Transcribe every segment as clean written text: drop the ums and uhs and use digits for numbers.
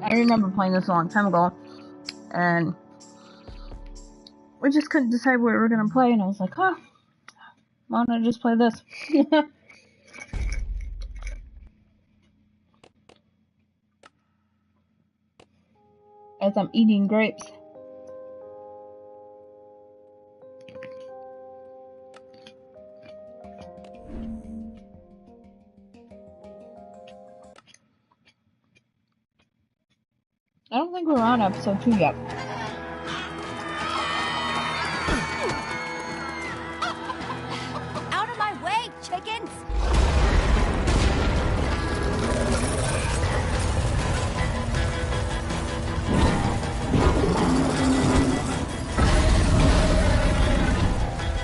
I remember playing this a long time ago, and we just couldn't decide what we were gonna play, and I was like, huh, why don't I just play this? As I'm eating grapes. I don't think we're on episode 2 yet. Out of my way, chickens!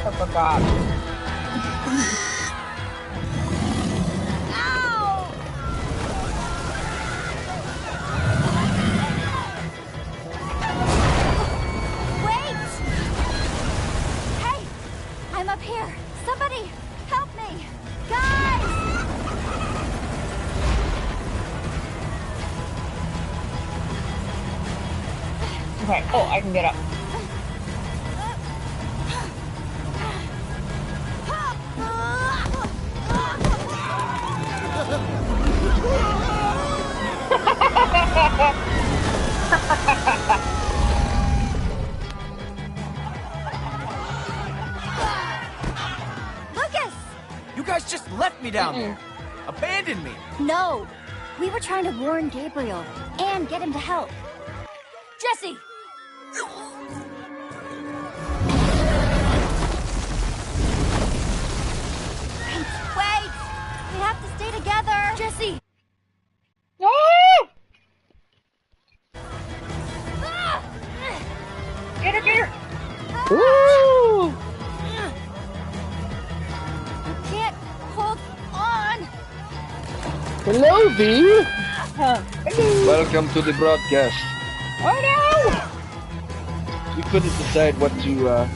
I forgot. Okay, oh, I can get up. Lucas! You guys just left me down there. Abandoned me. No, we were trying to warn Gabriel and get him to help. Jesse! Wait! We have to stay together! Jesse! Get her, get her! Woo! You can't hold on! Hello, V! Welcome to the broadcast. Oh no! We couldn't decide what to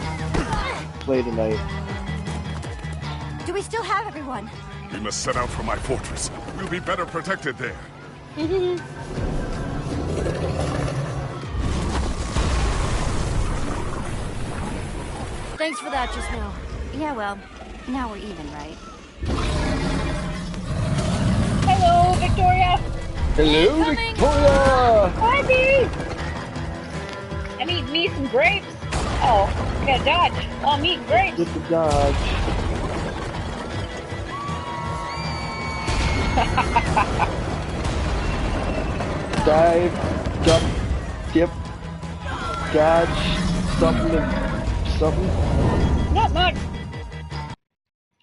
play tonight. Do we still have everyone? We must set out for my fortress. We'll be better protected there. Thanks for that just now. Yeah, well, now we're even, right? Hello, Victoria! Hello, Victoria! Hi, Bee! I'm eating me some grapes. Oh, I gotta dodge. Oh, I'm eating grapes. Get the dodge. Dive, jump, dip, dodge, something. Not much.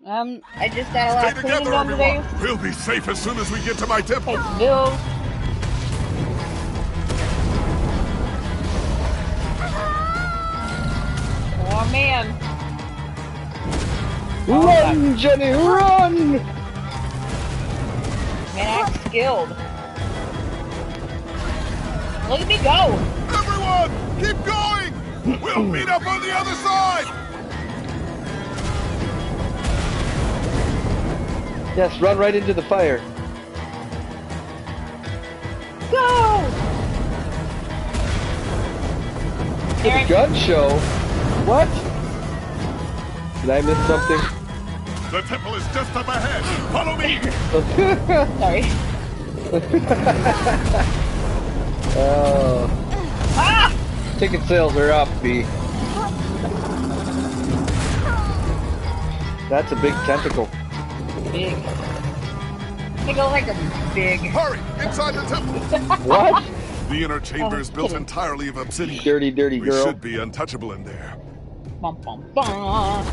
I just got a lot of Stay cleaning together, done today. everyone. We'll be safe as soon as we get to my temple. Pay some bills. Oh man. Run, Jenny, run! Man, I'm skilled. Look at me go! Everyone, keep going! We'll meet up on the other side! Yes, run right into the fire. Go! To the gun show? What? Did I miss something? The temple is just up ahead. Follow me! Sorry. Oh. Ah! Ticket sales are up, B. That's a big tentacle. Big. They go like a big. Hurry! Inside the temple! What? The inner chamber is built kidding. entirely of obsidian. Dirty, dirty We girl. should be untouchable in there. Bum, bum, bum.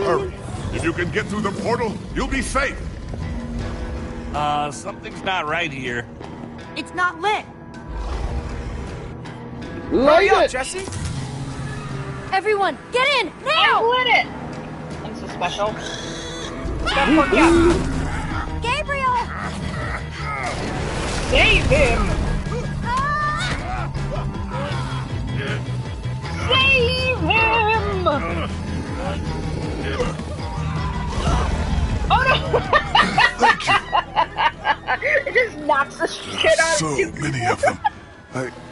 Hurry! If you can get through the portal, you'll be safe! Something's not right here. It's not lit! Light Hurry up, it! Jesse! Everyone, get in! I Now! lit it! I'm so special. Gotta work out. Gabriel! Save him! Save him! It just knocks the shit out So of you. many of them.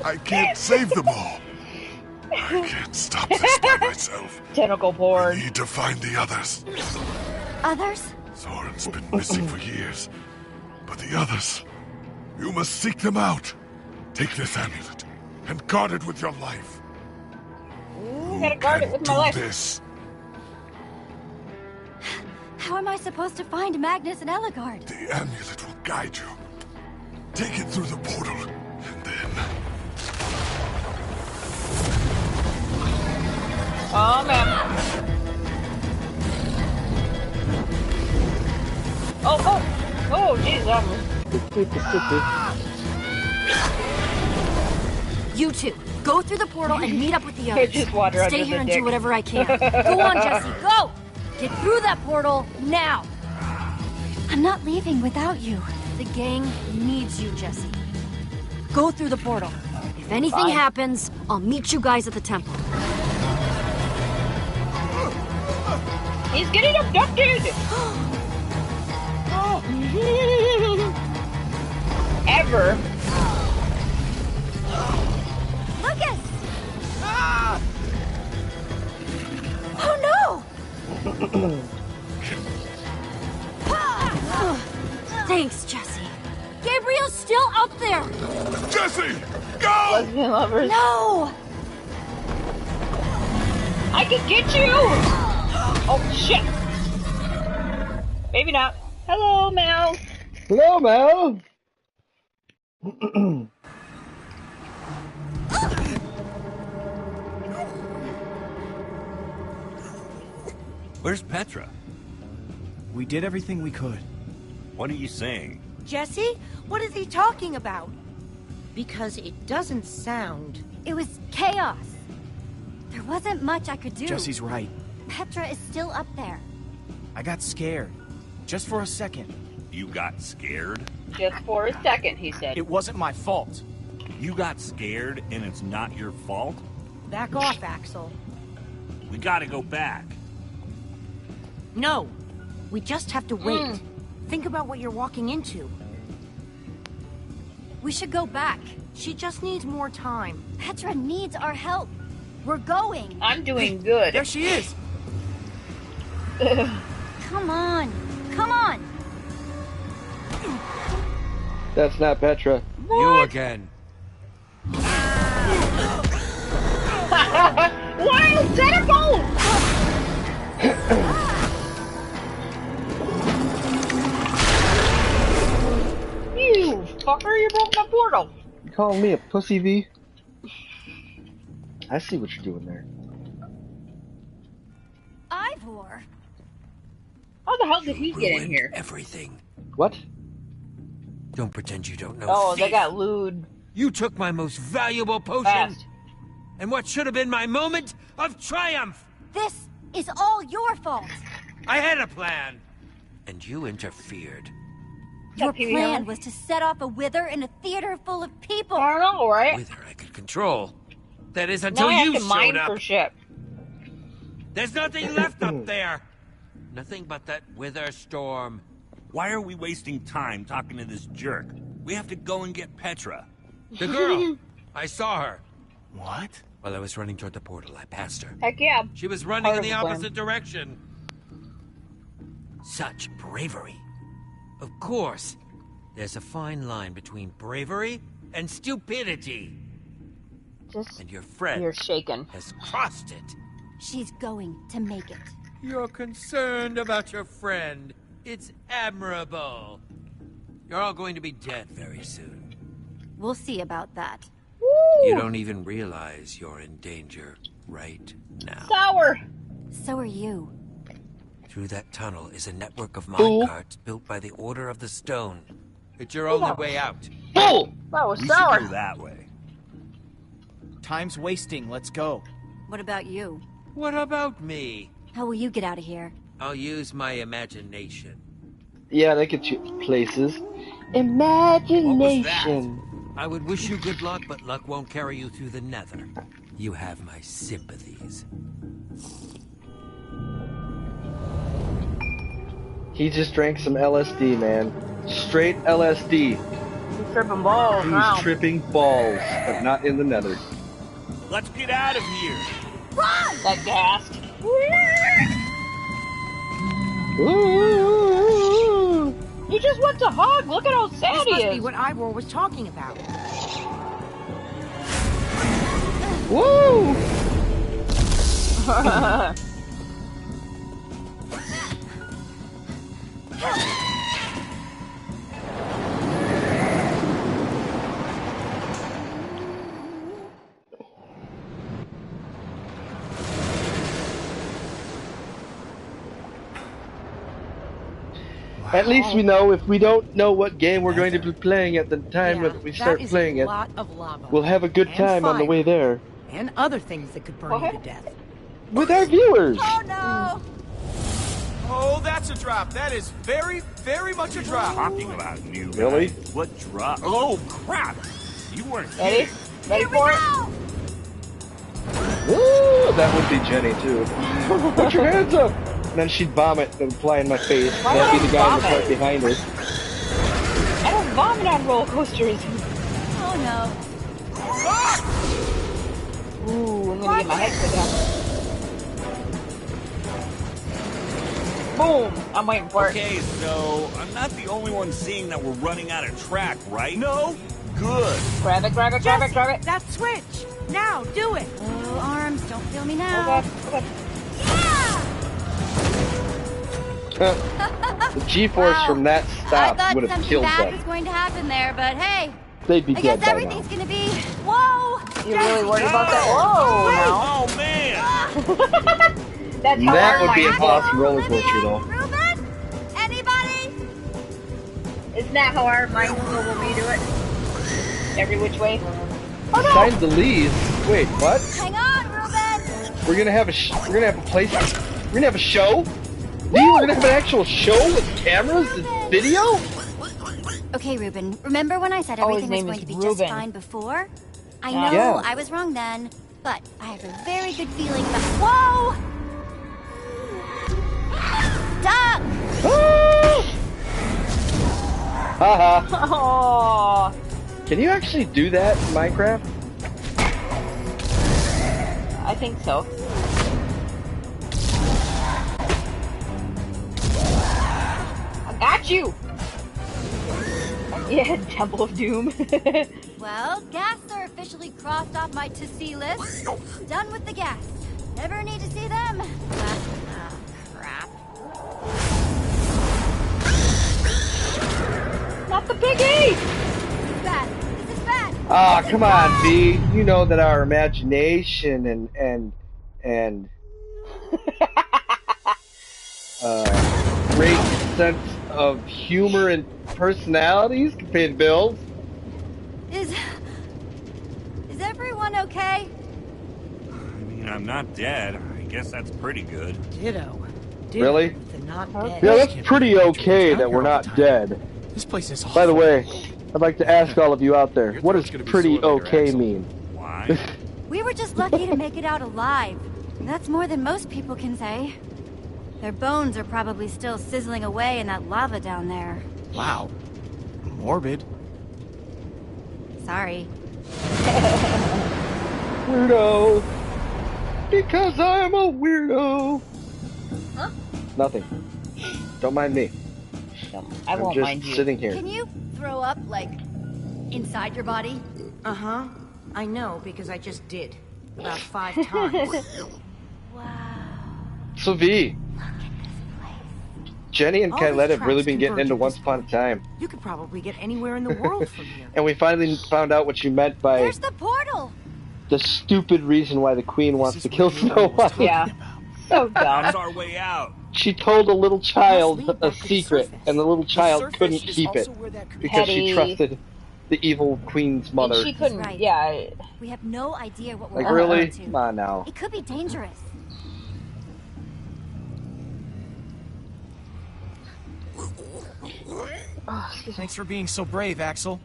I can't save them all. I can't stop this by myself. Tentacle I porn. need to find the others. Others? Soren's been missing for years. But the others, you must seek them out. Take this amulet and guard it with your life. I gotta guard it with my Do life. this. How am I supposed to find Magnus and Ellegaard? The amulet will guide you. Take it through the portal, and then... Oh man. Oh, jeez, You two, go through the portal and meet up with the others. Just water under Stay the here and dick. do whatever I can. Go on, Jesse, go! Get through that portal, now! I'm not leaving without you. The gang needs you, Jesse. Go through the portal. If anything Fine. happens, I'll meet you guys at the temple. He's getting abducted! Ever. Lucas! Oh no! Thanks, Jesse. Gabriel's still up there! Jesse! Go! Lesbian lovers. No! I can get you! Oh shit! Maybe not. Hello, Mal. Hello, Mel. Where's Petra? We did everything we could. What are you saying? Jesse? What is he talking about? Because it doesn't sound... It was chaos. There wasn't much I could do. Jesse's right. Petra is still up there. I got scared. Just for a second. You got scared? Just for a second, he said. It wasn't my fault. You got scared and it's not your fault? Back off, Axel. We gotta go back. No. We just have to wait. Think about what you're walking into. We should go back. She just needs more time. Petra needs our help. We're going. I'm doing good. There she is! Come on. Come on. That's not Petra. You again. Wild tentacle! You fucker, you broke my portal. You calling me a pussy, V? I see what you're doing there. Ivor. How the hell did he get in here? Everything. What? Don't pretend you don't know. Oh, they thief. got lewd You took my most valuable potion, fast. and what should have been my moment of triumph. This is all your fault. I had a plan, and you interfered. Your Pee Wee plan Herman? was to set off a wither in a theater full of people. I don't know, right? Whether I could control. That is Now until I have you to mine showed up. for shit. There's nothing left up there. Nothing but that wither storm. Why are we wasting time talking to this jerk? We have to go and get Petra. The girl. I saw her. What? While I was running toward the portal, I passed her. Heck yeah. She was running Part in of the the plan. opposite direction. Such bravery. Of course, there's a fine line between bravery and stupidity. Just, And your friend you're shaken. has crossed it. She's going to make it. You're concerned about your friend. It's admirable. You're all going to be dead very soon. We'll see about that. You don't even realize you're in danger right now. Sour. So are you. Through that tunnel is a network of Fool. minecarts built by the Order of the Stone. It's your only way out. Fool! That was We sour. should go that way. Time's wasting. Let's go. What about you? What about me? How will you get out of here? I'll use my imagination. Yeah, they get you places. Imagination. I would wish you good luck, but luck won't carry you through the nether. You have my sympathies. He just drank some LSD, man. Straight LSD. He's tripping balls now. He's tripping balls, but not in the nether. Let's get out of here. That gassed. Ooh. You just went to hug. Look at how sad This he must be is. what Ivor was talking about. Woo! At least we know if we don't know what game we're going to be playing at the time that we start playing a it, lot of lava. we'll have a good And time on the fire. way there. And other things that could burn you to death. With our viewers! Oh no! Oh, that's a drop. That is very, very much a drop. Talking about new Really? guys. What drop? Oh, crap! You weren't Ready? here. Ready for it? Ooh, that would be Jenny too. Put your hands up! And then she'd vomit and fly in my face. Why That'd be would the guy in the vomit? part behind her. I don't vomit on roller coasters. Oh no. Ooh, I'm gonna get my head put down. Boom! I'm waiting for it. Okay, so I'm not the only one seeing that we're running out of track, right? No? Good. Grab it, grab it, grab it, grab it. That switch! Now, do it! Oh, arms, don't feel me Oh now. god, oh god. The G-force Wow. from that I stop thought would have something killed bad them. was going to happen there, but hey, They'd be I dead guess by everything's now. gonna be. Whoa! You really worried about that? Whoa! Oh, man! That's how That hard would be my an awesome roller Olivia? coaster though. Ruben? Anybody? Isn't that how our minds will me do it? Every which way. Oh no! Sign the leaves. Wait, what? Hang on, Ruben. We're gonna have a we're gonna have a place. We're gonna have a show. We're gonna have an actual show with cameras and video. Okay, Ruben. Remember when I said Oh, his everything was name going is to be Ruben. just fine before? I know Yeah. I was wrong then, but I have a very good feeling about. Whoa! Stop! Haha. Oh, Can you actually do that in Minecraft? I think so. I got you! Yeah, Temple of Doom. Well, gas are officially crossed off my to-see list. Done with the gas. Never need to see them. Oh, crap. Not the piggy! This is bad. This is bad. Ah, come on, V. You know that our imagination and great sense of humor and personalities can pay the bills. Is everyone okay? I mean, I'm not dead. I guess that's pretty good. Ditto. Really? with the not dead. Yeah, that's pretty okay that we're not dead. This place is By the way, I'd like to ask all of you out there, what does pretty okay mean? Why? We were just lucky to make it out alive. That's more than most people can say. Their bones are probably still sizzling away in that lava down there. Wow. Morbid. Sorry. Weirdo. Because I'm a weirdo. Huh? Nothing. Don't mind me. I I'm won't just mind you. sitting here. Can you throw up, like, inside your body? Uh-huh. I know, because I just did. About 5 times. Wow. So V, Jenny and All these Kylette have really tracks been getting converge into at Once this Upon a Time. You could probably get anywhere in the world from here. And we finally found out what you meant by There's the portal! the stupid reason why the Queen wants to kill Snow White. Yeah. So That's dumb. our way out. She told a little child Must lead a back to the secret, surface. and the little child surface couldn't is keep it also where that because she Petty. trusted the evil Queen's mother. And she couldn't, Right. yeah. We have no idea what we're Like, walking really? into. Come on now. It could be dangerous. Oh, excuse me. Thanks for being so brave, Axel.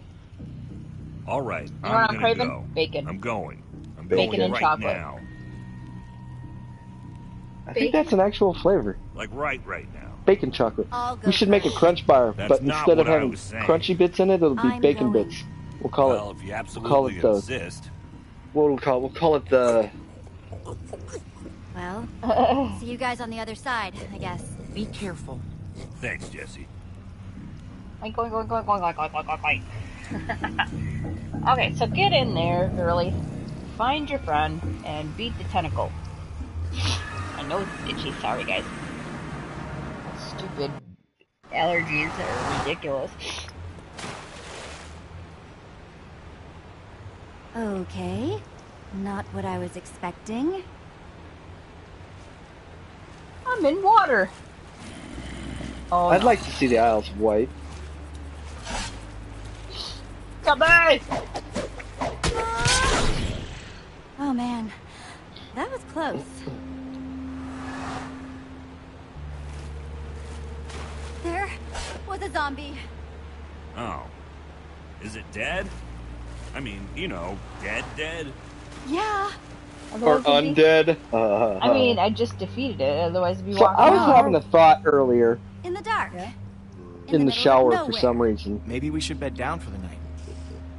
All right, You know what I'm I'm gonna craving? go. Bacon. I'm going. I'm Bacon going and right chocolate. now. I think that's an actual flavor. Like right now. bacon chocolate. I'll go We should make a first. crunch bar, That's but not instead of what I having was saying. crunchy bits in it, it'll be I'm bacon going. bits. We'll call Well, it. if you We'll absolutely call it the. insist. What we'll call it? We'll call it the. Well, see you guys on the other side, I guess. Be careful. Thanks, Jesse. Okay, so get in there, girly. Find your friend and beat the tentacle. I know it's itchy, sorry guys. Stupid allergies are ridiculous. Okay. Not what I was expecting. I'm in water. Oh, I'd no. like to see the Isles of Wight. Come on! Oh man, that was close. There was a zombie. Oh. Is it dead? I mean, you know, dead? Yeah. Or undead. I mean, I just defeated it, otherwise it'd be So walking I was around. having a thought earlier In the dark. in the middle of shower for nowhere. some reason. Maybe we should bed down for the night.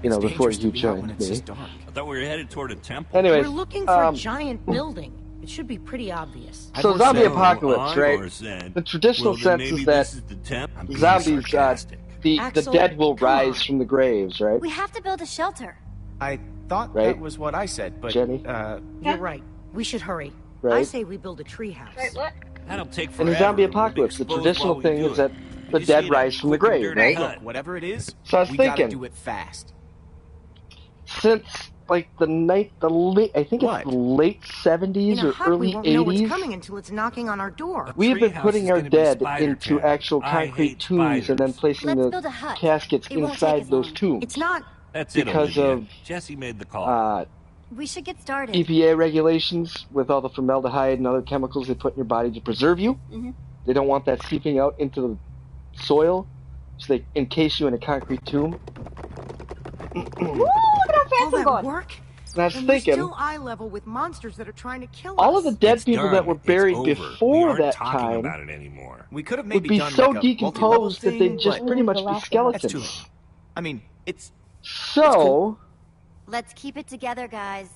You know, It's before dangerous you to be out when joined it's me. just dark. I thought we were headed toward a temple. Anyways, We're looking for a um, giant building. It should be pretty obvious. So zombie So apocalypse, right? Igor said, The traditional well, then sense maybe is that this is the temple. I'm being zombies, sarcastic. the Axel, dead will come rise on. from the graves, right? We have to build a shelter. I thought Right? that was what I said, but Jenny? You're right. We should hurry. I Right? say we build a treehouse. Wait, what? That'll take In forever. the zombie We'll be apocalypse, the exposed traditional while we thing do is it. that the You dead see it rise in from the quick and grave, dirty right? cut. look, whatever it is, So I was we thinking- gotta do it fast. Since like I think it's What? the late In 70s a or hut, we early won't know what's 80s, coming until it's knocking on our door. we've been Treehouse putting is our gonna be dead spider into camp. actual I concrete hate tombs and then spiders. placing Let's the build a hut. caskets It won't take inside as those long. tombs. It's not. That's it, because Olivia. of, Jesse made the call. We should get started. EPA regulations with all the formaldehyde and other chemicals they put in your body to preserve you. Mhm. They don't want that seeping out into the soil, so they encase you in a concrete tomb. Woo! Look how All fast I'm that going. work? And I was And we're thinking, still eye level with monsters that are trying to kill all us. of the dead It's people done. that were It's buried over. We before aren't that talking time about it anymore. We could have would maybe be done so like a multi-level decomposed that thing, they'd just but pretty much the be last one. that's too skeletons. late. I mean, it's So, Let's keep it together, guys.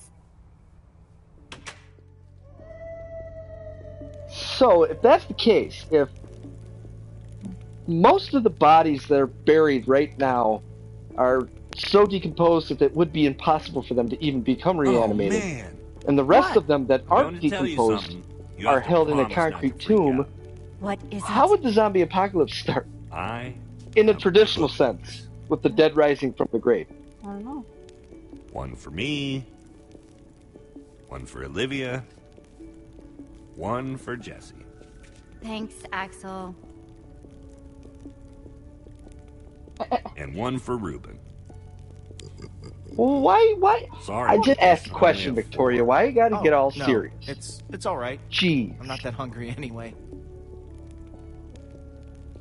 if that's the case, if most of the bodies that are buried right now are so decomposed that it would be impossible for them to even become reanimated, Oh, man. and the rest What? of them that aren't Going to tell you decomposed something. You are have to held in a promise not to concrete freak tomb, out. What is how it? would the zombie apocalypse start? I In a have traditional cookies. sense, with the dead rising from the grave. I don't know. One for me. One for Olivia. One for Jesse. Thanks, Axel. And one for Ruben. Well, why? Sorry. I just asked a I only question, have Victoria. 4. Why you gotta oh, get all no, serious? It's all right. Jeez. I'm not that hungry anyway.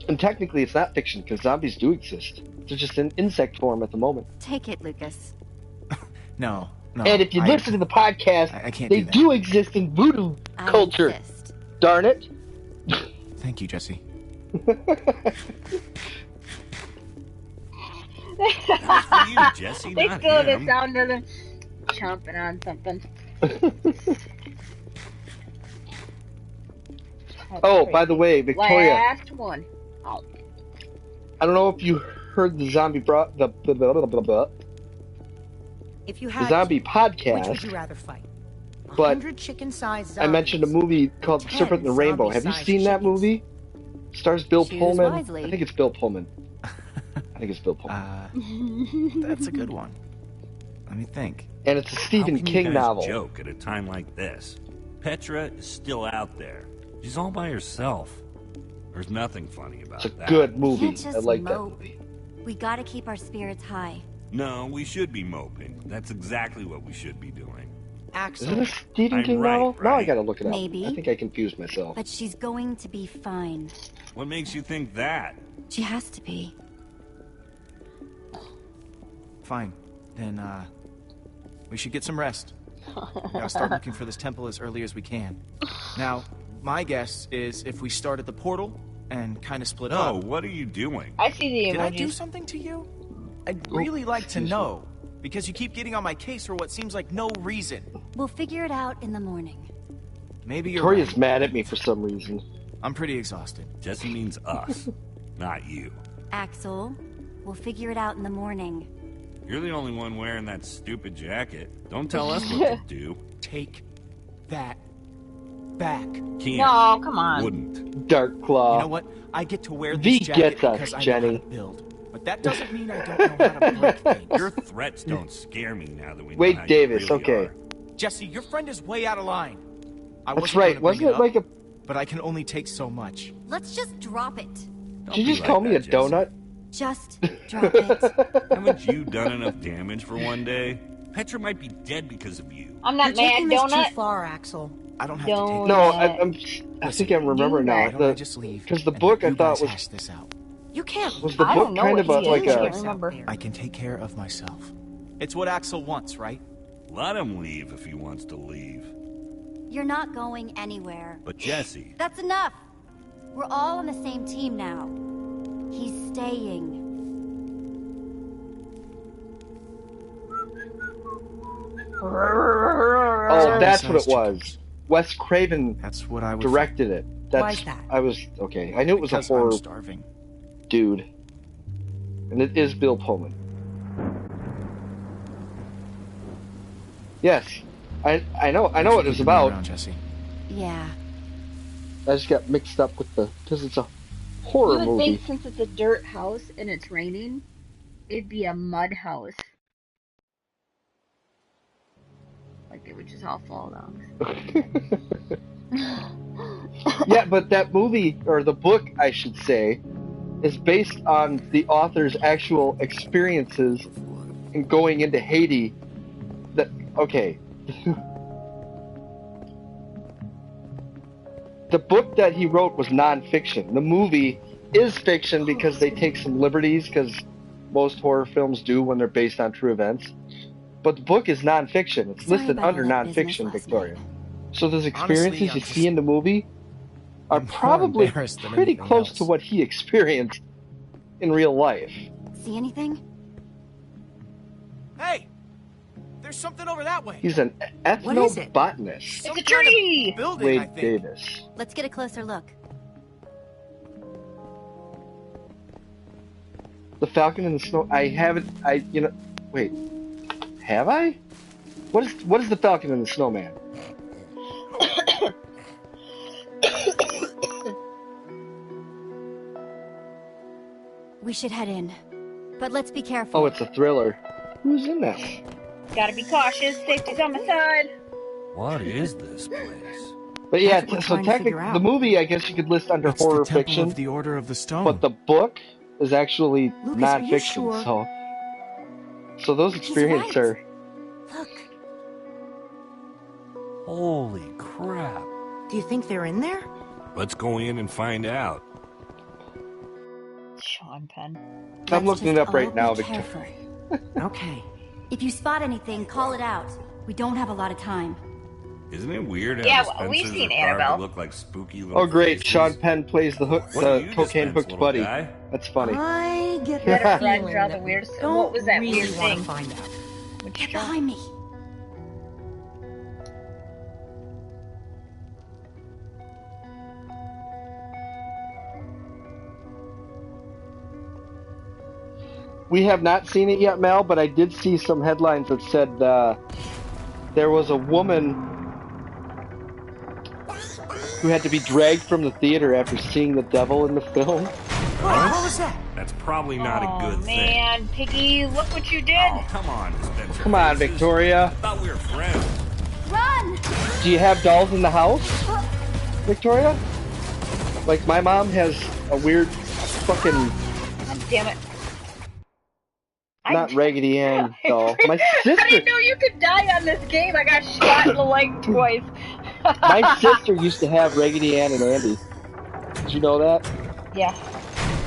And technically, it's not fiction because zombies do exist. They're just in insect form at the moment. Take it, Lucas. No. And if you listen to the podcast, I can't they do that. do exist in voodoo I culture. insist. Darn it! Thank you, Jesse. That was for you, Jesse, They not still the him. sound of them chomping on something. Oh, by the way, Victoria, Last one. Oh. I don't know if you heard the zombie the If you had zombie to, which would you podcast. rather fight? But 100 chicken-sized zombies. I mentioned a movie called The 10 Serpent and the Rainbow. Have you zombie-sized seen that chickens. movie? Stars Bill Choose Pullman. wisely. I think it's Bill Pullman. I think it's Bill Pullman. That's a good one. Let me think. And it's a How Stephen can you King guys novel. joke at a time like this? Petra is still out there. She's all by herself. There's nothing funny about It's a that. good movie. Can't just I like that mope. movie. We gotta keep our spirits high. No, we should be moping. That's exactly what we should be doing. Is Axel, it a Stephen I'm King right, novel? Now I right? gotta look it up. Maybe. I think I confused myself. But she's going to be fine. What makes you think that? She has to be. Fine. Then, we should get some rest. Gotta start looking for this temple as early as we can. Now, my guess is if we start at the portal, and kind of split Oh, up. what are you doing? I see the Did I do emojis. something to you? I'd really like to know, because you keep getting on my case for what seems like no reason. We'll figure it out in the morning. Maybe you're Victoria's right. mad at me for some reason. I'm pretty exhausted. Jesse means us, not you. Axel, we'll figure it out in the morning. You're the only one wearing that stupid jacket. Don't tell us what to do. Take that back. Can't. No, come on. Wouldn't. Dark Claw. You know what? I get to wear V this jacket gets us, because I know Jenny. how to build. But that doesn't mean I don't know how to break things. Your threats don't scare me now that we know Wade how you Davis, really okay. are. Jesse, your friend is way out of line. I That's wasn't right. gonna Wasn't bring it like a... up, but I can only take so much. Let's just drop it. Don't Did you be just like call me a that, Jesse. donut? Just drop it. Haven't you done enough damage for one day? Petra might be dead because of you. I'm You're not taking mad, this donut. too far, Axel. I don't have Don't- to take No, it. I think I'm remembering Do now. Why don't I just leave? Because the and book let I you thought guys was... hash this out. You can't. Was the I book don't know kind what of a, he like is. I a... can't remember. I can take care of myself. It's what Axel wants, right? Let him leave if he wants to leave. You're not going anywhere. But Jesse, That's enough. We're all on the same team now. He's staying. Oh, that's what it was. Wes Craven That's what I would directed it. That's, Why's that? I was... Okay, I knew it was because a horror I'm starving. dude. And it is Bill Pullman. Yes. I know what Thanks it for was keeping me about. around, Jesse. Yeah. I just got mixed up with the... Because it's a horror You would movie. think since it's a dirt house and it's raining, it'd be a mud house. Like it would just all fall down. Yeah, but that movie, or the book, I should say, is based on the author's actual experiences in going into Haiti. That okay. The book that he wrote was nonfiction. The movie is fiction because they take some liberties, because most horror films do when they're based on true events. But the book is nonfiction. It's Sorry listed about under all that business nonfiction, last Victoria. night. So those Honestly, experiences I'm you just- see in the movie are I'm more probably embarrassed than pretty anything close else. to what he experienced in real life. See anything? Hey! There's something over that way. He's an What is it? ethnobotanist. Some a kind of tree! building, I Wade think. Davis. Let's get a closer look. The Falcon and the Snow. I haven't. Wait. Have I? What is the Falcon and the Snowman? We should head in. But let's be careful. Oh, it's a thriller. Who's in that? Gotta be cautious. Safety's on my side. what is this place? But yeah, That's what we're so trying to figure technically, out. the movie I guess you could list under It's horror the Temple fiction, of the Order of the Stone. but the book is actually Lucas, are you nonfiction. sure? So those He's experiences right. are. Look. Holy crap. Do you think they're in there? Let's go in and find out. Sean Penn. I'm Let's looking it just up right all now, be Victoria. careful. Okay. If you spot anything, call it out. We don't have a lot of time. Isn't it weird how Yeah, the we've Spencers seen are carved to Annabelle. look like spooky little Oh great, faces? Sean Penn plays the What do you cocaine dispense, hooked little buddy. guy? That's funny. I get Let the her friend feeling draw that the we weird- don't what was that really weird want thing? to find out. Get behind me. We have not seen it yet, Mel, but I did see some headlines that said there was a woman who had to be dragged from the theater after seeing the devil in the film. What was that? That's probably not a good thing. Man, Piggy, look what you did. Oh, come on, Spencer. Come on, Faces. Victoria. I thought we were friends. Run! Do you have dolls in the house, Victoria? Like my mom has a weird fucking God damn it. not Raggedy Ann doll. My I sister didn't know you could die on this game. I got shot in the leg twice. my sister used to have Raggedy Ann and Andy. Did you know that? Yeah.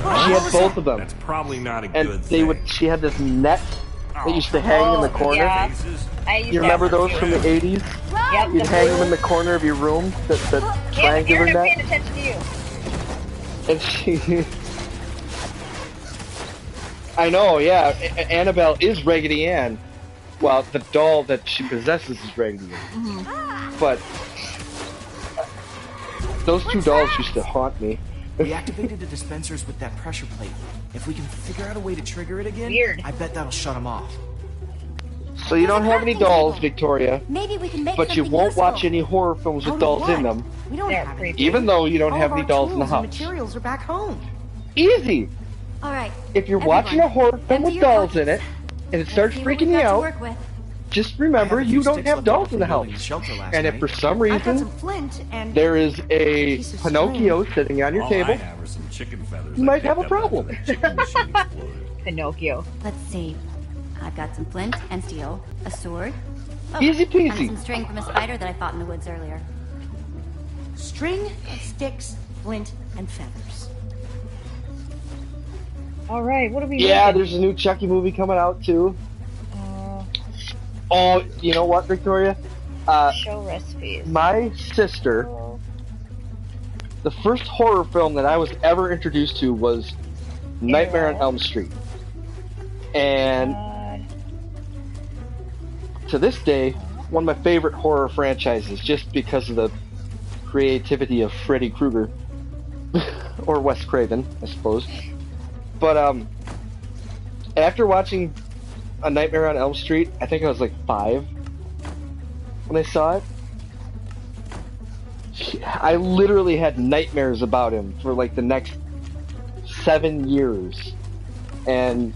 She had both of them. That's probably not a And good they thing. would she had this net that used to hang in the corner. yeah. Faces. I used You to remember have those one from too. the 80s? Yep, You'd the hang blue- them in the corner of your room, the Yeah, but triangular you're not paying net. attention to you. And she... I know, yeah. Annabelle is Raggedy Ann. Well, the doll that she possesses is Raggedy Ann. But those two dolls used to haunt me. We activated the dispensers with that pressure plate. If we can figure out a way to trigger it again, Weird. I bet that'll shut them off. So you don't have any dolls, Victoria, Maybe we can make but you something won't useful. watch any horror films with dolls in them, We don't They're have creepy. any. even though you don't All have of any our dolls in the tools and house. materials are back home. Easy! All right. If you're everyone, watching a horror film empty with your dolls in pockets. it, and it Let's starts see what freaking we've you got to out, work with. just remember I had a few you don't sticks have left dolls over in the from house. building the shelter last And if night. for some I've got some reason flint and there is a piece of Pinocchio sitting on your All table, I have are some chicken feathers. you I might have a picked up after problem. the chicken machine exploded. Pinocchio. Let's see. I've got some flint and steel, a sword. Oh, Easy and peasy. some string from a spider that I fought in the woods earlier. string, sticks, flint, and feathers. All right, what are we Yeah, making? there's a new Chucky movie coming out too. Oh, you know what, Victoria? Show recipes. My sister, the first horror film that I was ever introduced to was Nightmare on Elm Street. And God. to this day, one of my favorite horror franchises just because of the creativity of Freddy Krueger. Or Wes Craven, I suppose. But after watching A Nightmare on Elm Street, I think I was like 5 when I saw it. I literally had nightmares about him for like the next 7 years. And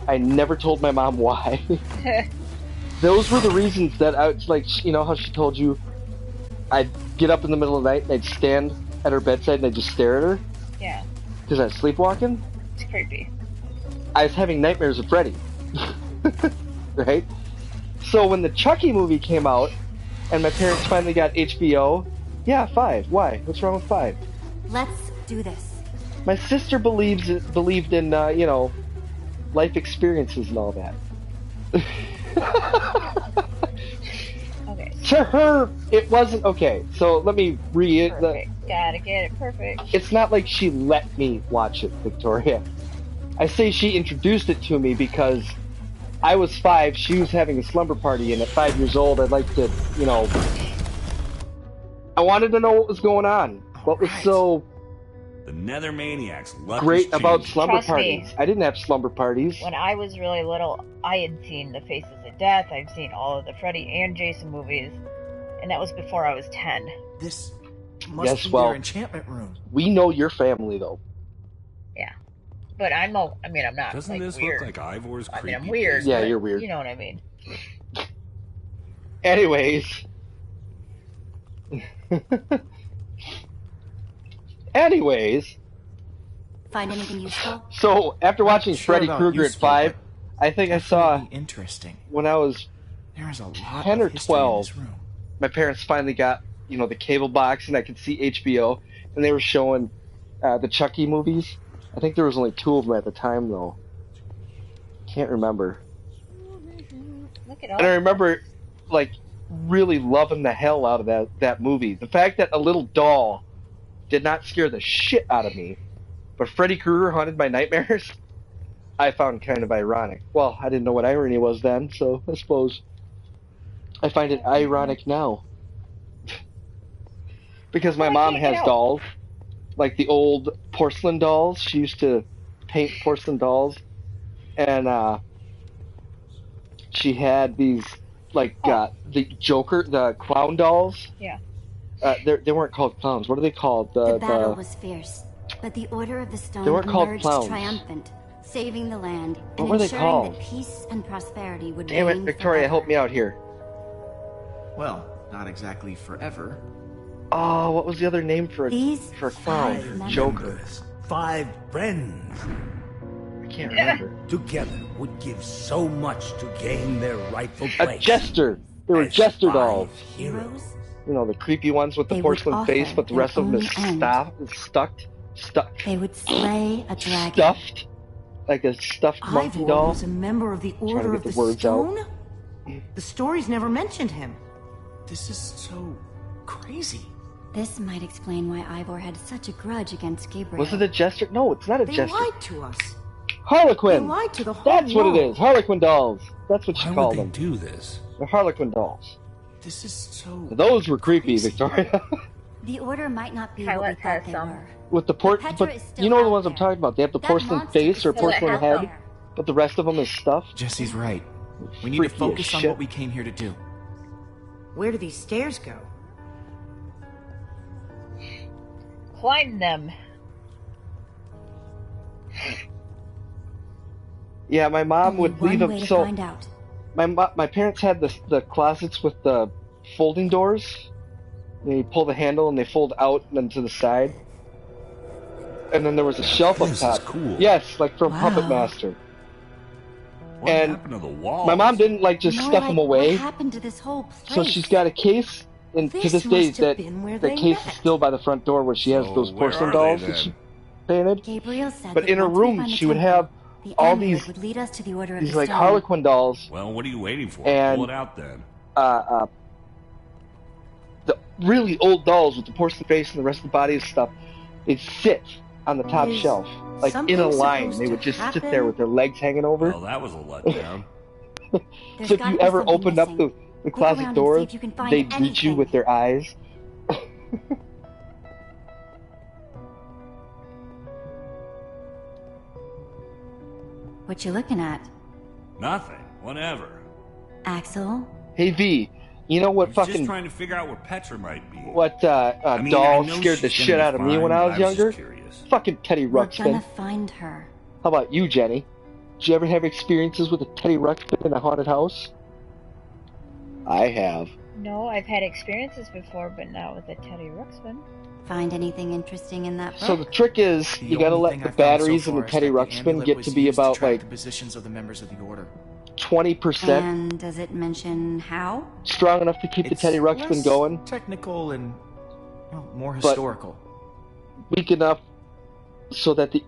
I never told my mom why. Those were the reasons that I was like, you know how she told you I'd get up in the middle of the night and I'd stand at her bedside and I'd just stare at her Yeah, because I was sleepwalking? it's creepy. I was having nightmares of Freddy. Right? So when the Chucky movie came out and my parents finally got HBO, yeah, 5. Why? What's wrong with 5? Let's do this. My sister believed in, you know, life experiences and all that. Okay, To her, it wasn't okay. So let me read. perfect. Gotta get it perfect. It's not like she let me watch it, Victoria. I say she introduced it to me because I was 5, she was having a slumber party, and at 5 years old, I'd like to, you know, I wanted to know what was going on. What was so The Nether Maniacs. Luck great has about changed. slumber Trust me. parties? I didn't have slumber parties. When I was really little, I had seen The Faces of Death. I've seen all of the Freddy and Jason movies, and that was before I was 10. This must Yes, be well- their enchantment room. We know your family, though. Yeah, but I'm no. I mean, I'm not Doesn't like this weird. look like Ivor's I creepy? mean, I'm weird. Yeah, but you're weird. You know what I mean. Anyways. Anyways. Find anything useful? So, after watching Sure Freddy about Krueger at useful, 5, but I think I saw, definitely interesting. when I was There is a lot 10 or of history in 12. this room. my parents finally got, you know, the cable box and I could see HBO, and they were showing the Chucky movies. I think there was only 2 of them at the time, though. Can't remember. Look at And I all. remember, like, really loving the hell out of that movie. The fact that a little doll did not scare the shit out of me, but Freddy Krueger haunted my nightmares, I found kind of ironic. Well, I didn't know what irony was then, so I suppose I find it ironic now. Because my Well, I mom can't get has out. dolls, like the old porcelain dolls. She used to paint porcelain dolls, and she had these like the Joker, the clown dolls. Yeah. They weren't called clowns. What are they called? The battle was fierce, but the Order of the Stone They weren't called emerged clowns. triumphant, saving the land What and were they ensuring called? that peace and prosperity would Damn it, reign Victoria, forever. help me out here. Well, not exactly forever. Oh, what was the other name for a These for a clown? 5 members. Joker. 5 friends I can't remember. together would give so much to gain their rightful A place. jester. They were as jester 5 dolls. heroes. You know, the creepy ones with the They would porcelain face, author but the their rest of them is own end. stuck, They would slay a dragon. stuffed, like a stuffed monkey Ivor doll. was a member of the Trying to Order get of the the words out. Stone? The stories never mentioned him. This is so crazy. This might explain why Ivor had such a grudge against Gabriel. Was it a jester? No, it's not a They jester. lied to us. Harlequin! They lied to the whole That's what it world. is. Harlequin dolls. That's what she Why called would they them. do this? They're Harlequin dolls. This is so... Those were creepy, crazy. Victoria. The Order might not be Kyla what we thought has they some. were. With the Petra but is still you know the out ones I'm there. talking about. They have the That porcelain monster face is or still porcelain out head, there. but the rest of them is stuffed. Jesse's right. We need to Freaky as focus on shit. what we came here to do. Where do these stairs go? Climb them. Yeah, my mom Only would one leave way them. to So find out. my parents had the closets with the folding doors. And you pull the handle and they fold out and then to the side. And then there was a shelf up This is top. cool. Yes, like from Wow. Puppet Master. What And happened to the walls? My mom didn't like just More stuff like, them away. What happened to this whole place? So she's got a case, and to This this day, must have that been where the they case met. is still by the front door where she has So those where porcelain are they dolls then? that she painted. Gabriel said But that in her once we room, find the she would temple, have the all amulet these would lead us to the Order of these the like Stone. Harlequin dolls. Well, what are you waiting for? And- Pull it out then. The really old dolls with the porcelain face and the rest of the body and stuff. They'd sit on the top Is shelf, like in a something line. supposed They to would just sit there happen? with their legs hanging over. Well, that was a letdown. There's So if gotta you be ever something opened up missing. the Look closet around and door, see if you can find they'd greet you anything. with their eyes. What you looking at? Nothing. Whatever. Axel? Hey V, you know what I was just fucking trying to figure out where Petra might be. what I mean, I doll know scared the she's shit gonna out be of me fine, when I but was just younger? curious. Fucking Teddy We're Ruxpin. gonna find her. How about you, Jenny? Did you ever have experiences with a Teddy Ruxpin in a haunted house? I have. No, I've had experiences before, but not with a Teddy Ruxpin. Find anything interesting in that book? So the trick is, The you gotta only let thing the I found so batteries in far the is Teddy that the Ruxpin amulet get was to be used about track like the positions of the members of the Order. 20% And does it mention how? strong enough to keep the It's Teddy Ruxpin less going, technical and well, more But- historical. weak enough so that the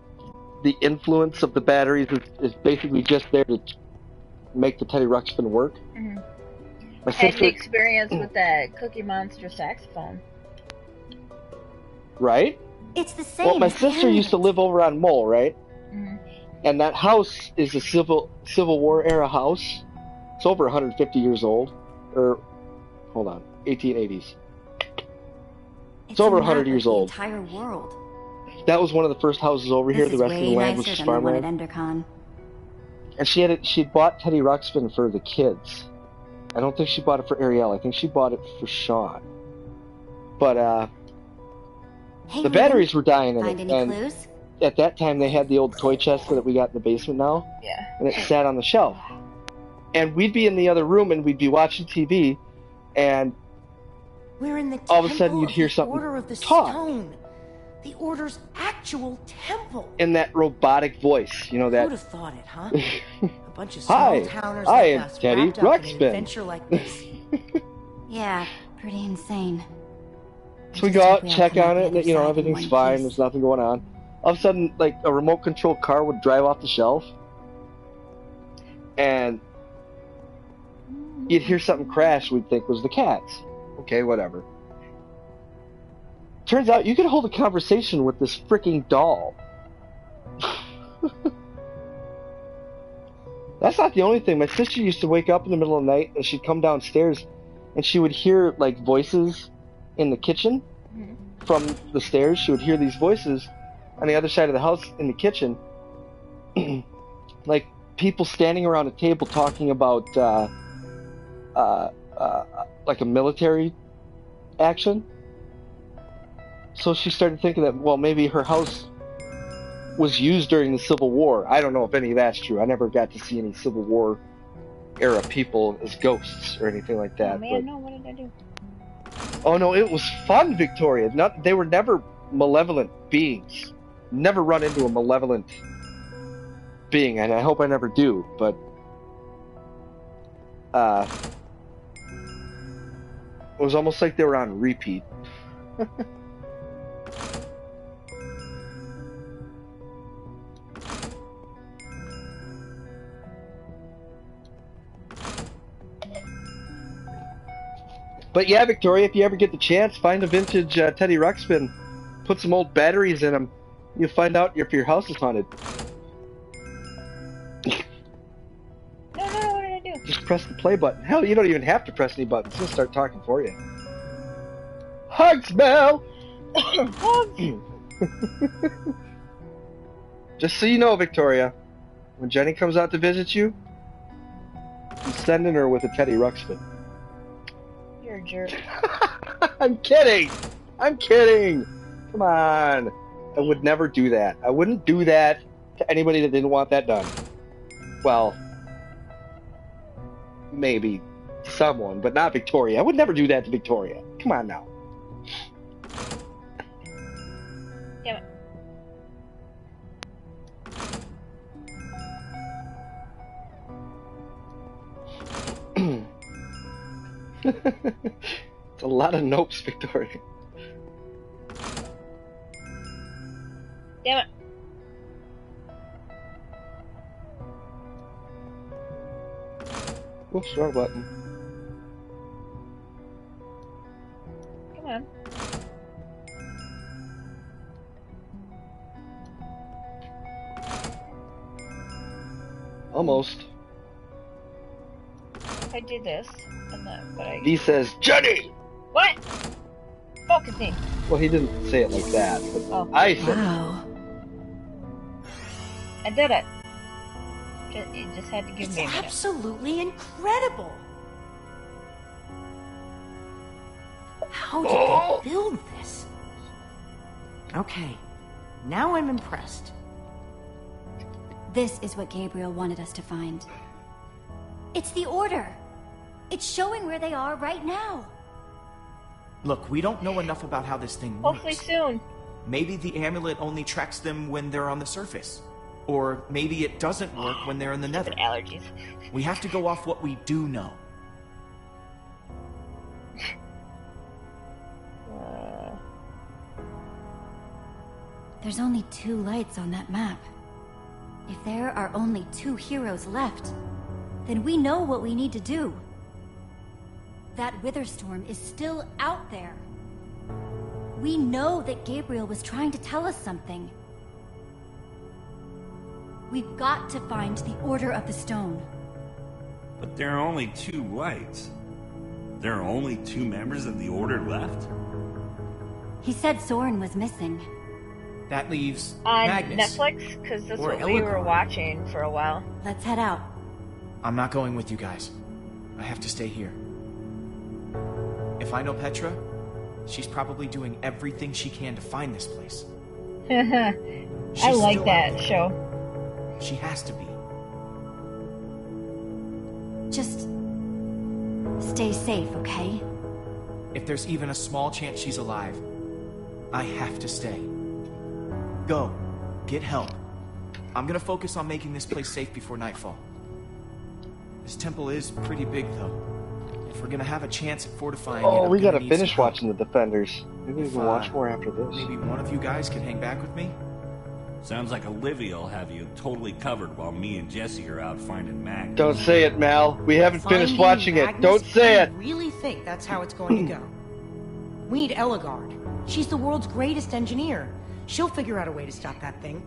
influence of the batteries is basically just there to make the Teddy Ruxpin work. Mhm. My Had sister, the experience with that Cookie Monster saxophone. right? It's the same. Well, my as the sister used to amulet. live over on Mole, right? Mhm. And that house is a Civil War era house. It's over 150 years old. Or, hold on, 1880s. It's over a 100 map of years the old. entire world. That was one of the first houses over here. This The is rest of way the land was nicer just than the one at farmland. Endercon. And she'd bought Teddy Ruxpin for the kids. I don't think she bought it for Ariel. I think she bought it for Sean. But Hey, the Ruben, batteries were dying in Find it, any and clues? at that time they had the old toy chest that we got in the basement now, Yeah. and it sat on the shelf. And we'd be in the other room and we'd be watching TV, and We're in the all of a sudden temple you'd hear the something Order of the talk. Stone. The Order's actual temple. in that robotic voice, you know Who'd that. have thought it, huh? A bunch of small Hi, towners I like am us Teddy wrapped up in an Ruxpin. adventure like this. Yeah, pretty insane. I So we just go hope out, we all check come out on the it, other and you know side in everything's one fine. piece. There's nothing going on. All of a sudden, like a remote control car would drive off the shelf, and you'd hear something crash. We'd think was the cats. Okay, whatever. Turns out you could hold a conversation with this freaking doll. That's not the only thing. My sister used to wake up in the middle of the night and she'd come downstairs and she would hear like voices in the kitchen from the stairs. She would hear these voices on the other side of the house in the kitchen. Like people standing around a table talking about like a military action. So she started thinking that, well, maybe her house was used during the Civil War. I don't know if any of that's true. I never got to see any Civil War era people as ghosts or anything like that. Oh man, no, what did I do? Oh no, it was fun, Victoria. They were never malevolent beings. Never run into a malevolent being, and I hope I never do, but it was almost like they were on repeat. But yeah, Victoria, if you ever get the chance, find a vintage Teddy Ruxpin, put some old batteries in them. You'll find out if your house is haunted. No, what did I do? Just press the play button. Hell, you don't even have to press any buttons. It'll start talking for you. Hugs, Mel! Just so you know, Victoria, when Jenny comes out to visit you, I'm sending her with a Teddy Ruxpin. You're a jerk. I'm kidding! I'm kidding! Come on. I would never do that. I wouldn't do that to anybody that didn't want that done. Well, maybe someone, but not Victoria. I would never do that to Victoria. Come on now. Damn it. It's a lot of nopes, Victoria. Damn it. Whoops, wrong button. Come on. Almost. I did this, and then, but I... He says, Jenny! What? Focusing. Well, he didn't say it like that, but Oh. I said Wow. I did it. You just had to give It's me a minute. absolutely incredible. How did Oh. they build this? Okay, now I'm impressed. This is what Gabriel wanted us to find. It's the Order. It's showing where they are right now. Look, we don't know enough about how this thing works. Hopefully soon. Maybe the amulet only tracks them when they're on the surface. Or maybe it doesn't work when they're in the nether. Allergies. We have to go off what we do know. There's only 2 lights on that map. If there are only 2 heroes left, then we know what we need to do. That Witherstorm is still out there. We know that Gabriel was trying to tell us something. We've got to find the Order of the Stone. But there are only 2 lights. There are only 2 members of the Order left? He said Soren was missing. That leaves On Magnus. Netflix? Because that's Or what we were Ellegaard. watching for a while. Let's head out. I'm not going with you guys. I have to stay here. If I know Petra, she's probably doing everything she can to find this place. I She's like still that out there. show. She has to be. Just stay safe, okay? If there's even a small chance she's alive, I have to stay. Go. Get help. I'm gonna focus on making this place safe before nightfall. This temple is pretty big, though. If we're gonna have a chance at fortifying it, oh, I'm we gonna gotta need finish some help. watching The Defenders. Maybe we If, can watch more after this. Maybe one of you guys could hang back with me? Sounds like Olivia will have you totally covered while me and Jesse are out finding Magnus. Don't say it, Mal. We haven't finished Finding watching it. Magnus, Don't say it. I really think that's how it's going to go. We need Ellegaard. She's the world's greatest engineer. She'll figure out a way to stop that thing.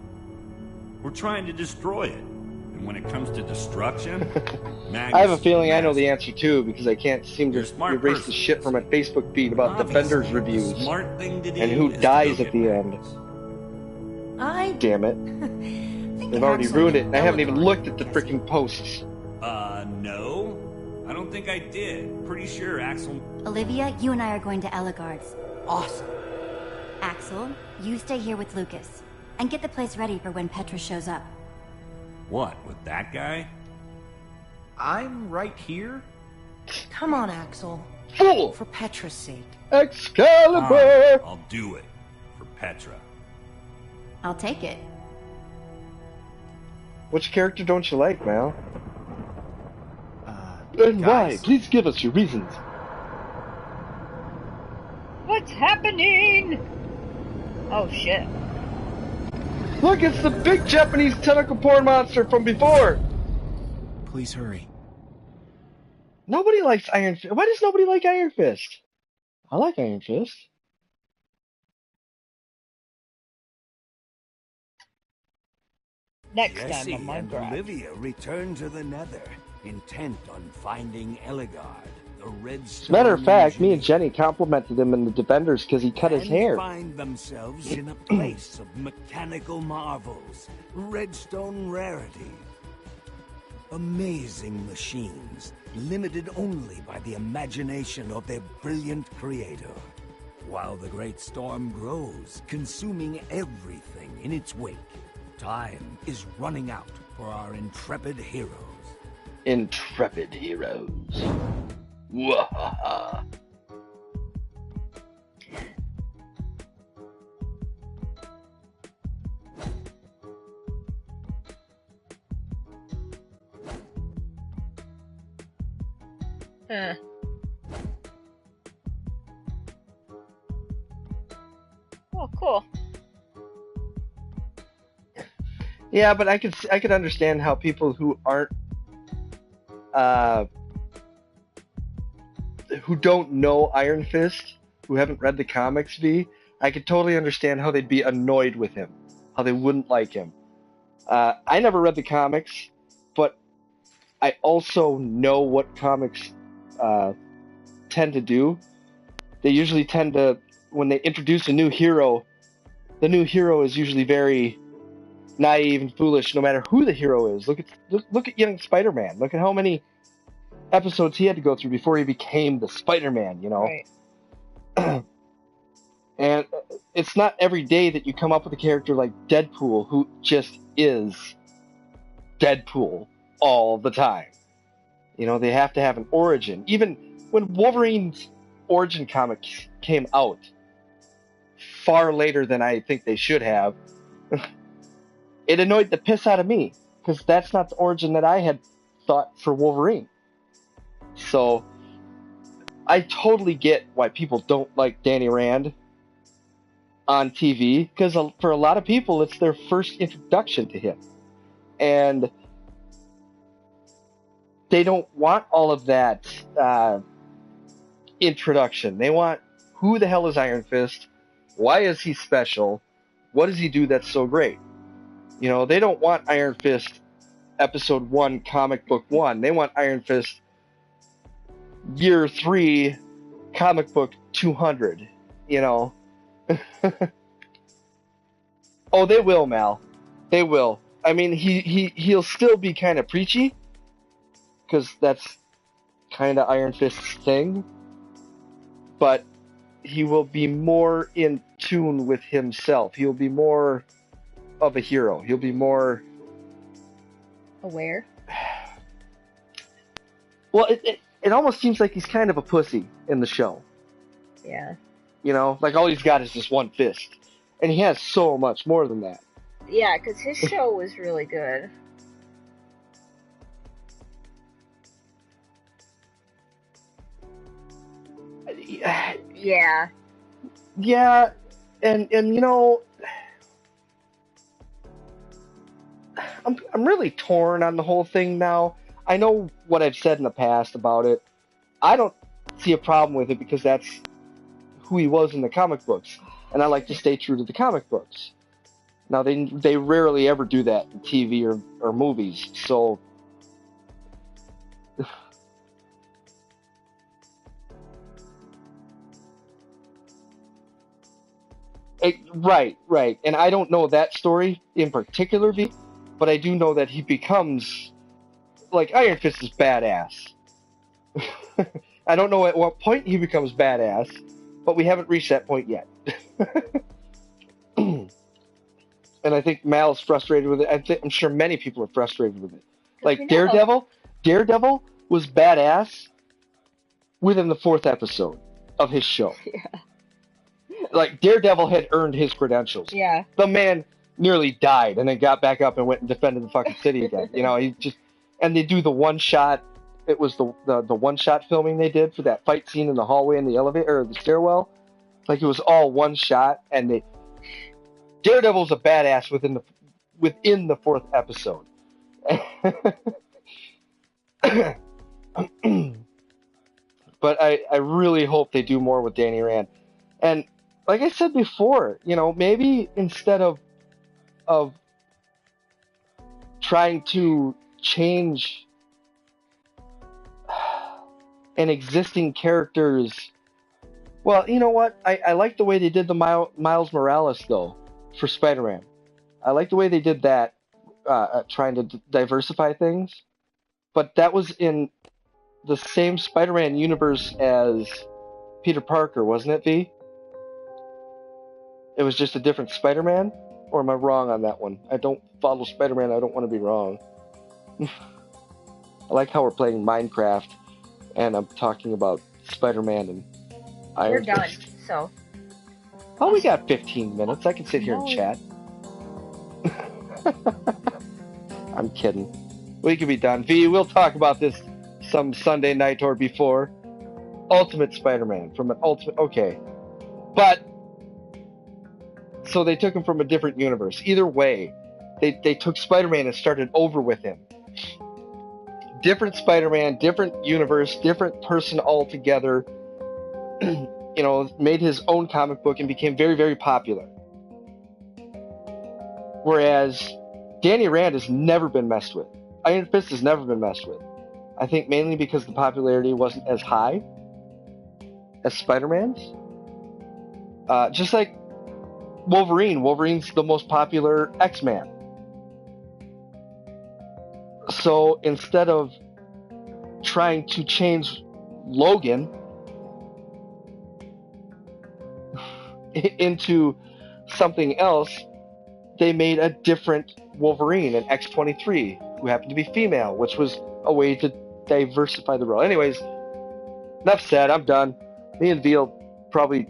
We're trying to destroy it. And when it comes to destruction, Magnus I have a is feeling I know master. the answer too, because I can't seem to You're a smart erase person. the shit from my Facebook feed about Obviously, Defenders the reviews. smart thing to do And who is to dies go at get the end. Magnus. I Damn it. think They've already Axel ruined it, and and I haven't even Ellegaard looked at the guess. freaking posts. No. I don't think I did. Pretty sure Axel... Olivia, you and I are going to Ellegaard's. Awesome. Axel, you stay here with Lucas. And get the place ready for when Petra shows up. What, with that guy? I'm right here? Come on, Axel. Fool! For Petra's sake. Excalibur! I'll do it. For Petra. I'll take it. Which character don't you like, Mal? Guys. And why? Please give us your reasons. What's happening? Oh shit. Look, it's the big Japanese tentacle porn monster from before! Please hurry. Nobody likes Iron Fist. Why does nobody like Iron Fist? I like Iron Fist. Next time Jesse on my and garage. Olivia return to the Nether, intent on finding Eligard, the Redstone Matter of fact, me and engineer, Jenny complimented him in the Defenders because he cut his and hair. find themselves in a place of mechanical marvels, Redstone rarity. Amazing machines, limited only by the imagination of their brilliant creator. While the great storm grows, consuming everything in its wake, time is running out for our intrepid heroes. Intrepid heroes. Wahaha. Huh. Oh, cool. Yeah, but I could understand how people who aren't who don't know Iron Fist, who haven't read the comics, I could totally understand how they'd be annoyed with him, how they wouldn't like him. I never read the comics, but I also know what comics tend to do. They usually tend to, when they introduce a new hero, the new hero is usually very naive and foolish, no matter who the hero is. Look at young Spider-Man. Look at how many episodes he had to go through before he became the Spider-Man, you know? Right. And it's not every day that you come up with a character like Deadpool who just is Deadpool all the time. You know, they have to have an origin. Even when Wolverine's origin comics came out, far later than I think they should have, it annoyed the piss out of me, because that's not the origin that I had thought for Wolverine. So, I totally get why people don't like Danny Rand on TV, because for a lot of people, it's their first introduction to him. And they don't want all of that introduction. They want, who the hell is Iron Fist? Why is he special? What does he do that's so great? You know, they don't want Iron Fist Episode 1, Comic Book 1. They want Iron Fist Year 3, Comic Book 200. You know? Oh, they will, Mal. They will. I mean, he'll still be kind of preachy, because that's kind of Iron Fist's thing. But he will be more in tune with himself. He'll be more of a hero. He'll be more aware. Well, it almost seems like he's kind of a pussy in the show. Yeah. You know, like all he's got is this one fist, and he has so much more than that. Yeah, because his show was really good. Yeah. Yeah, and you know, I'm really torn on the whole thing now. I know what I've said in the past about it. I don't see a problem with it because that's who he was in the comic books, and I like to stay true to the comic books. Now they rarely ever do that in TV or movies, so right. And I don't know that story in particular, but I do know that he becomes, like, Iron Fist is badass. I don't know at what point he becomes badass, but we haven't reached that point yet. And I think Mal's frustrated with it. I'm sure many people are frustrated with it. Like, Daredevil was badass within the 4th episode of his show. Yeah. Like, Daredevil had earned his credentials. Yeah. The man nearly died and then got back up and went and defended the fucking city again. You know, he just, and they do the one shot. It was the one shot filming they did for that fight scene in the hallway in the elevator or the stairwell. Like, it was all one shot, and Daredevil's a badass within the 4th episode. But I really hope they do more with Danny Rand. And like I said before, maybe instead of trying to change an existing character's. Well, you know what? I like the way they did the Miles Morales though for Spider-Man. I like the way they did that, trying to diversify things. But that was in the same Spider-Man universe as Peter Parker, wasn't it, V? It was just a different Spider-Man? Or am I wrong on that one? I don't follow Spider-Man, I don't want to be wrong. I like how we're playing Minecraft, and I'm talking about Spider-Man and Iron We're done, Fist. so. Oh, we got 15 minutes. I can sit here and chat. I'm kidding. We can be done. V, we'll talk about this some Sunday night or before. Ultimate Spider-Man from an Ultimate. Okay. But, so they took him from a different universe. Either way, they took Spider-Man and started over with him. Different Spider-Man, different universe, different person altogether. Made his own comic book and became very, very popular. Whereas Danny Rand has never been messed with. Iron Fist has never been messed with. I think mainly because the popularity wasn't as high as Spider-Man's. Just like Wolverine. Wolverine's the most popular X-Man. So instead of trying to change Logan into something else, they made a different Wolverine, an X-23, who happened to be female, which was a way to diversify the role. Anyways, enough said, I'm done. Me and V will probably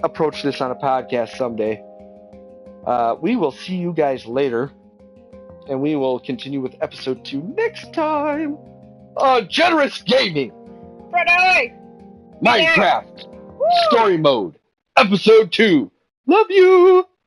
approach this on a podcast someday. We will see you guys later, and we will continue with episode 2 next time on Generous Gaming! Friday! Minecraft! Story Mode! Episode 2! Love you!